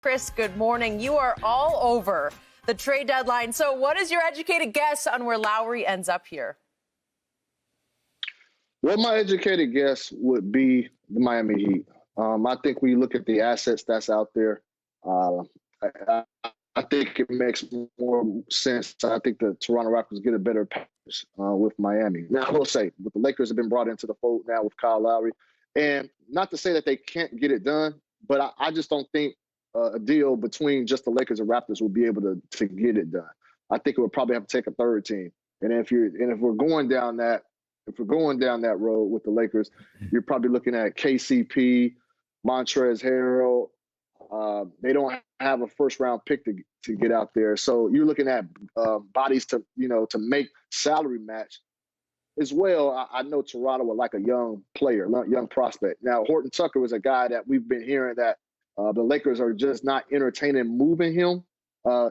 Chris, good morning. You are all over the trade deadline. So what is your educated guess on where Lowry ends up here? Well, my educated guess would be the Miami Heat. I think when you look at the assets that's out there, I think it makes more sense. I think the Toronto Raptors get a better package with Miami. Now, I will say, with the Lakers have been brought into the fold now with Kyle Lowry, and not to say that they can't get it done, but I just don't think a deal between just the Lakers and Raptors will be able to get it done. I think it would probably have to take a third team. And if we're going down that road with the Lakers, you're probably looking at KCP, Montrezl Harrell. They don't have a first-round pick to get out there, so you're looking at bodies to make salary match as well. I know Toronto would like a young player, young prospect. Now, Horton Tucker was a guy that we've been hearing that the Lakers are just not entertaining moving him.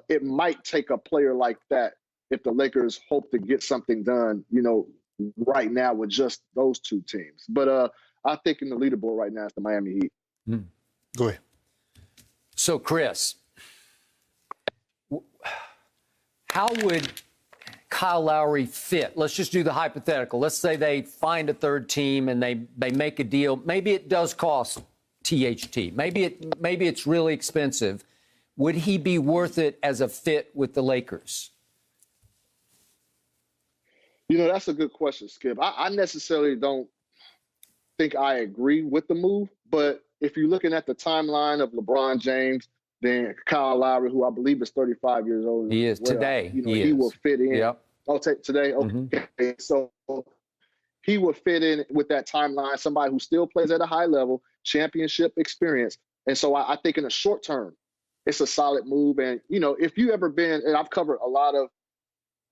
It might take a player like that if the Lakers hope to get something done, right now with just those two teams. But I think in the leaderboard right now it's the Miami Heat. Go ahead. So, Chris, how would Kyle Lowry fit? Let's just do the hypothetical. Let's say they find a third team and they make a deal. Maybe it does cost THT. Maybe it's really expensive. Would he be worth it as a fit with the Lakers? That's a good question, Skip. I necessarily don't think I agree with the move, but if you're looking at the timeline of LeBron James, then Kyle Lowry, who I believe is 35 years old. He is today. He will fit in. Yep. Oh, today? Okay. So he would fit in with that timeline, somebody who still plays at a high level, championship experience. And so I think in the short term, it's a solid move. And, if you ever been, and I've covered a lot of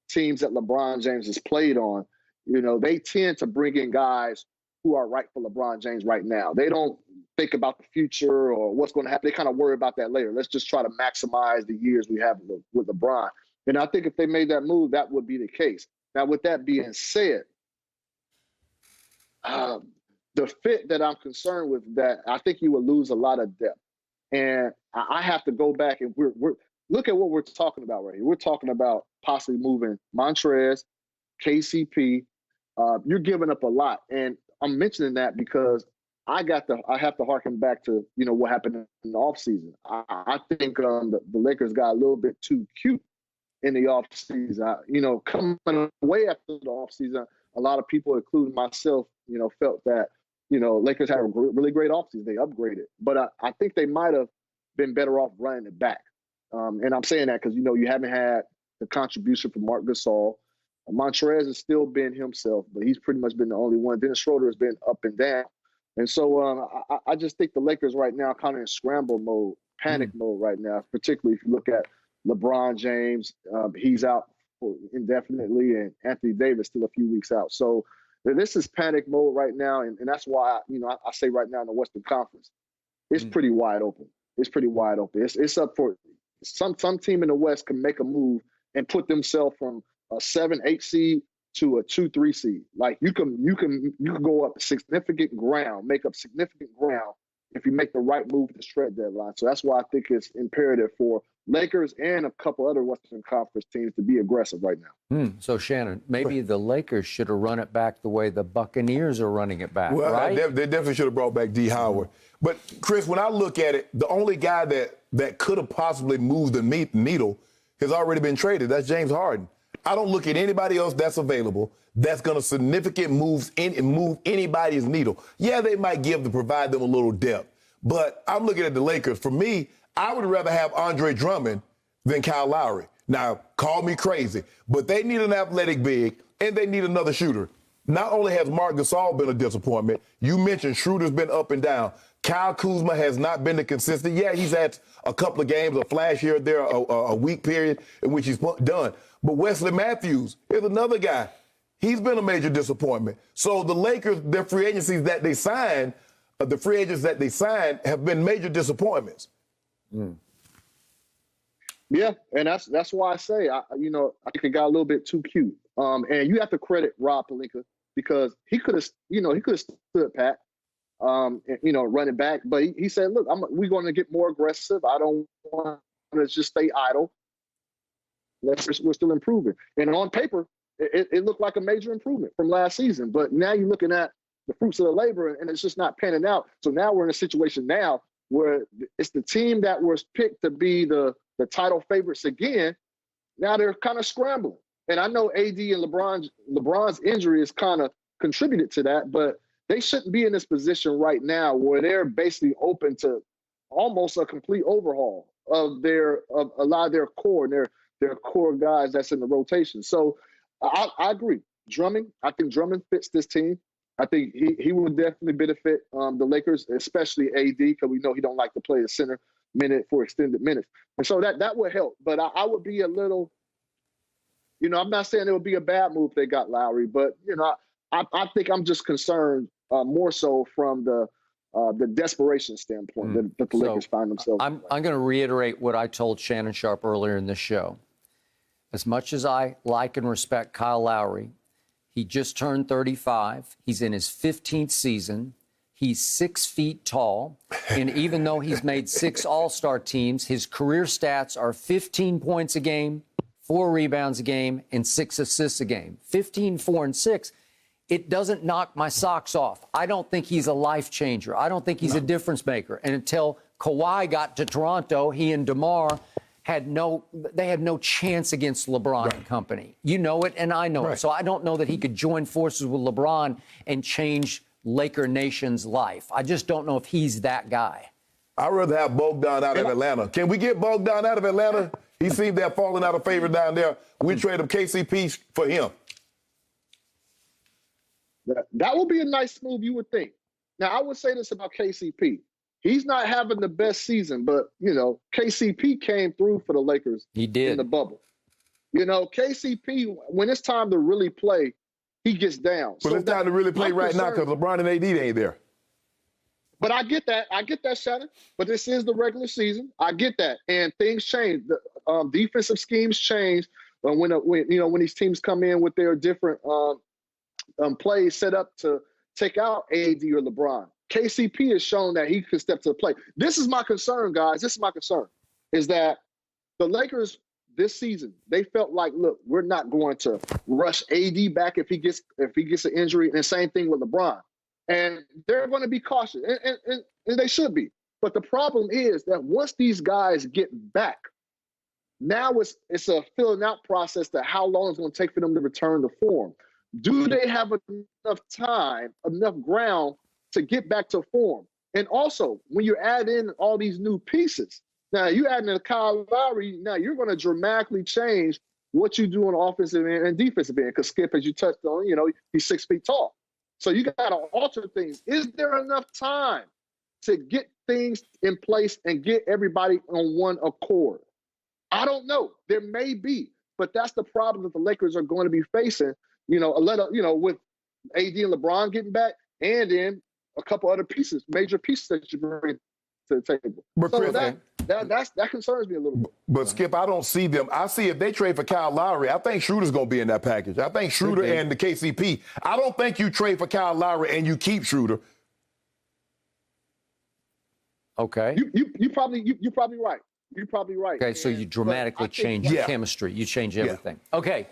teams that LeBron James has played on, they tend to bring in guys who are right for LeBron James right now. They don't think about the future or what's going to happen. They kind of worry about that later. Let's just try to maximize the years we have with LeBron. And I think if they made that move, that would be the case. Now, with that being said, the fit that I'm concerned with, that I think you would lose a lot of depth. And I have to go back and we're look at what we're talking about right here. We're talking about possibly moving Montrezl, KCP. You're giving up a lot. And I'm mentioning that because I have to harken back to, what happened in the offseason. I think the Lakers got a little bit too cute in the offseason. Coming away after the offseason, a lot of people, including myself, felt that, Lakers had a really great offseason. They upgraded. But I think they might have been better off running it back. And I'm saying that because, you haven't had the contribution from Marc Gasol. Montrezl has still been himself, but he's pretty much been the only one. Dennis Schroeder has been up and down. And so I just think the Lakers right now kind of in scramble mode, panic mode right now, particularly if you look at LeBron James. He's out indefinitely, and Anthony Davis still a few weeks out. So this is panic mode right now, and that's why, I say right now in the Western Conference, it's pretty wide open. It's pretty wide open. It's up for some team in the West can make a move and put themselves from a 7-8 seed to a 2-3 seed. Like you can go up significant ground, make up significant ground if you make the right move at the trade deadline. So that's why I think it's imperative for Lakers and a couple other Western Conference teams to be aggressive right now. So, Shannon, maybe the Lakers should have run it back the way the Buccaneers are running it back, well, right? They definitely should have brought back D. Howard. But, Chris, when I look at it, the only guy that could have possibly moved the needle has already been traded. That's James Harden. I don't look at anybody else that's available that's going to significant move anybody's needle. Yeah, they might provide them a little depth. But I'm looking at the Lakers. For me, I would rather have Andre Drummond than Kyle Lowry. Now, call me crazy, but they need an athletic big, and they need another shooter. Not only has Marc Gasol been a disappointment, you mentioned Schroeder's been up and down. Kyle Kuzma has not been the consistent. Yeah, he's had a couple of games, a flash here or there, a week period in which he's done. But Wesley Matthews is another guy. He's been a major disappointment. So the Lakers, their free agencies that they signed, the free agents that they signed have been major disappointments. Yeah, and that's why I say, I think it got a little bit too cute. And you have to credit Rob Pelinka because he could have stood pat. running back. But he said, look, we're going to get more aggressive. I don't want to just stay idle. We're still improving. And on paper, it looked like a major improvement from last season. But now you're looking at the fruits of the labor, and it's just not panning out. So now we're in a situation now where it's the team that was picked to be the title favorites again. Now they're kind of scrambling. And I know AD and LeBron's injury has kind of contributed to that, but they shouldn't be in this position right now where they're basically open to almost a complete overhaul of a lot of their core and their core guys that's in the rotation. So I agree. I think Drummond fits this team. I think he will definitely benefit the Lakers, especially AD, because we know he don't like to play the center minute for extended minutes. And so that would help. But I would be a little, I'm not saying it would be a bad move if they got Lowry, but, I think I'm just concerned more so from the desperation standpoint that the Lakers find themselves. I'm going to reiterate what I told Shannon Sharpe earlier in this show. As much as I like and respect Kyle Lowry, he just turned 35. He's in his 15th season. He's 6 feet tall. And even though he's made 6 All-Star teams, his career stats are 15 points a game, 4 rebounds a game, and 6 assists a game. 15, 4, and 6. It doesn't knock my socks off. I don't think he's a life changer. I don't think he's a difference maker. And until Kawhi got to Toronto, he and DeMar had no chance against LeBron and company. You know it, and I know it. So I don't know that he could join forces with LeBron and change Laker Nation's life. I just don't know if he's that guy. I'd rather have Bogdan out of Atlanta. Can we get Bogdan out of Atlanta? He seemed to have fallen out of favor down there. We trade him KCP for him. That would be a nice move, you would think. Now, I would say this about KCP. He's not having the best season, but, KCP came through for the Lakers. He did. In the bubble. KCP, when it's time to really play, he gets down. But it's time to really play right now because LeBron and AD ain't there. But I get that. I get that, Shannon. But this is the regular season. I get that. And things change. The defensive schemes change when these teams come in with their different plays set up to take out AD or LeBron. KCP has shown that he can step to the plate. This is my concern, guys. This is my concern, is that the Lakers this season, they felt like, look, we're not going to rush AD back if he gets an injury, and the same thing with LeBron. And they're going to be cautious, and they should be. But the problem is that once these guys get back, now it's a filling out process to how long it's going to take for them to return to form. Do they have enough time, enough ground to get back to form? And also, when you add in all these new pieces, now you add in Kyle Lowry, now you're going to dramatically change what you do on the offensive end and defensive end. Because Skip, as you touched on, he's 6 feet tall. So you got to alter things. Is there enough time to get things in place and get everybody on one accord? I don't know. There may be, but that's the problem that the Lakers are going to be facing. With AD and LeBron getting back, and then a couple other pieces, major pieces that you bring to the table. But so Chris, that concerns me a little bit. But Skip, I don't see them. I see if they trade for Kyle Lowry, I think Schroeder's going to be in that package. I think Schroeder and the KCP. I don't think you trade for Kyle Lowry and you keep Schroeder. Okay. You're probably right. You're probably right. Okay, so you dramatically change your chemistry. You change everything. Yeah. Okay,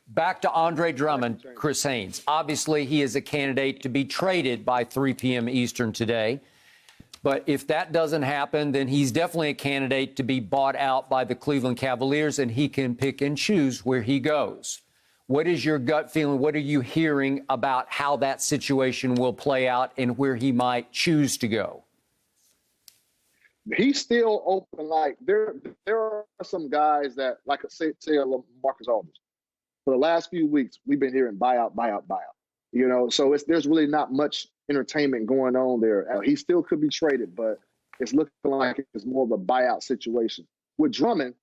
back to Andre Drummond, Chris Haynes. Obviously, he is a candidate to be traded by 3 p.m. Eastern today. But if that doesn't happen, then he's definitely a candidate to be bought out by the Cleveland Cavaliers, and he can pick and choose where he goes. What is your gut feeling? What are you hearing about how that situation will play out and where he might choose to go? He's still open. Like there are some guys that, like say Marcus Aldridge. For the last few weeks, we've been hearing buyout. So there's really not much entertainment going on there. He still could be traded, but it's looking like it's more of a buyout situation. With Drummond,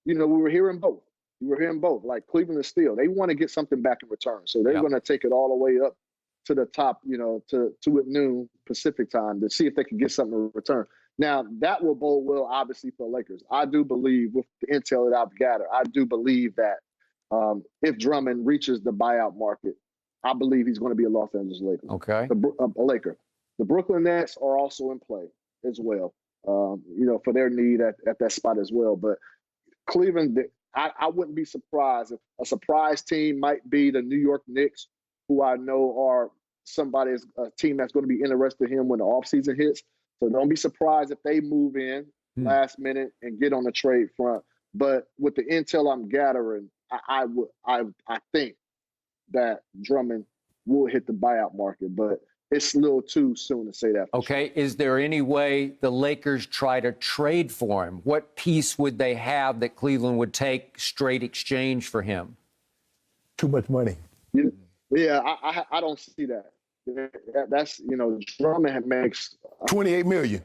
we were hearing both. Like Cleveland is still, they want to get something back in return. So they're going to take it all the way up to the top, to at noon Pacific time to see if they can get something in return. Now, that will bode well, obviously, for the Lakers. I do believe, with the intel that I've gathered, I do believe that if Drummond reaches the buyout market, I believe he's going to be a Los Angeles Laker. Okay. A Laker. The Brooklyn Nets are also in play as well, for their need at that spot as well. But Cleveland, I wouldn't be surprised if a surprise team might be the New York Knicks, who I know are a team that's going to be interested in him when the offseason hits. So don't be surprised if they move in last minute and get on the trade front. But with the intel I'm gathering, I think that Drummond will hit the buyout market, but it's a little too soon to say that. Okay, is there any way the Lakers try to trade for him? What piece would they have that Cleveland would take straight exchange for him? Too much money. Yeah, I don't see that. That's, Drummond makes $28 million.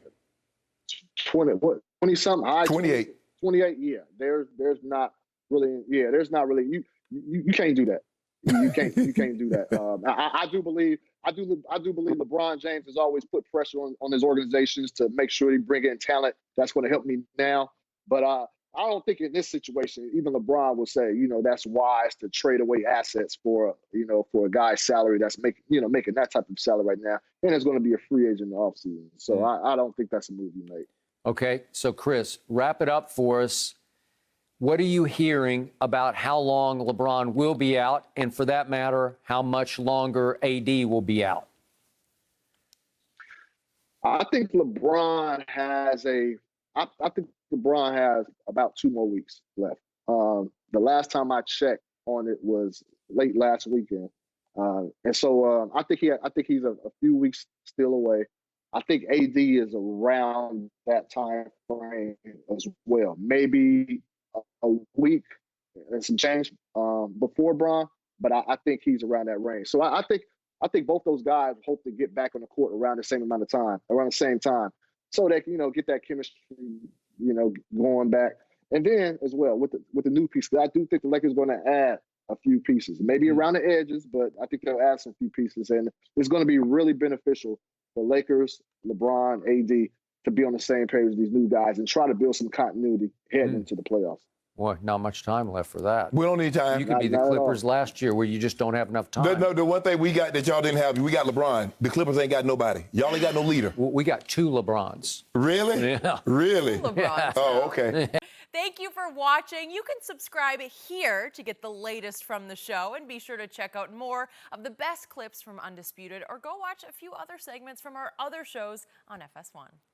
20 something. 28. 28. Yeah, there's not really. Yeah, there's not really. You can't do that. You can't do that. I do believe LeBron James has always put pressure on his organizations to make sure he bring in talent that's going to help me now. But I don't think in this situation, even LeBron will say, that's wise to trade away assets for a guy's salary that's making that type of salary right now, and it's going to be a free agent in the offseason. So I don't think that's a move you make. Okay, so Chris, wrap it up for us. What are you hearing about how long LeBron will be out, and for that matter, how much longer AD will be out? I think LeBron has about 2 more weeks left. The last time I checked on it was late last weekend, and so I think he's a few weeks still away. I think AD is around that time frame as well, maybe a week and some change before Bron, but I think he's around that range. So I think both those guys hope to get back on the court around the same time, so they can get that chemistry going back. And then as well with the new pieces, I do think the Lakers are going to add a few pieces, maybe around the edges, but I think they'll add some few pieces, and it's going to be really beneficial for Lakers, LeBron, AD to be on the same page with these new guys and try to build some continuity heading into the playoffs. Boy, not much time left for that. We don't need time. You could be the Clippers last year where you just don't have enough time. The one thing we got that y'all didn't have, we got LeBron. The Clippers ain't got nobody. Y'all ain't got no leader. We got 2 LeBrons. Really? Yeah. Really? LeBron. Oh, okay. Thank you for watching. You can subscribe here to get the latest from the show, and be sure to check out more of the best clips from Undisputed, or go watch a few other segments from our other shows on FS1.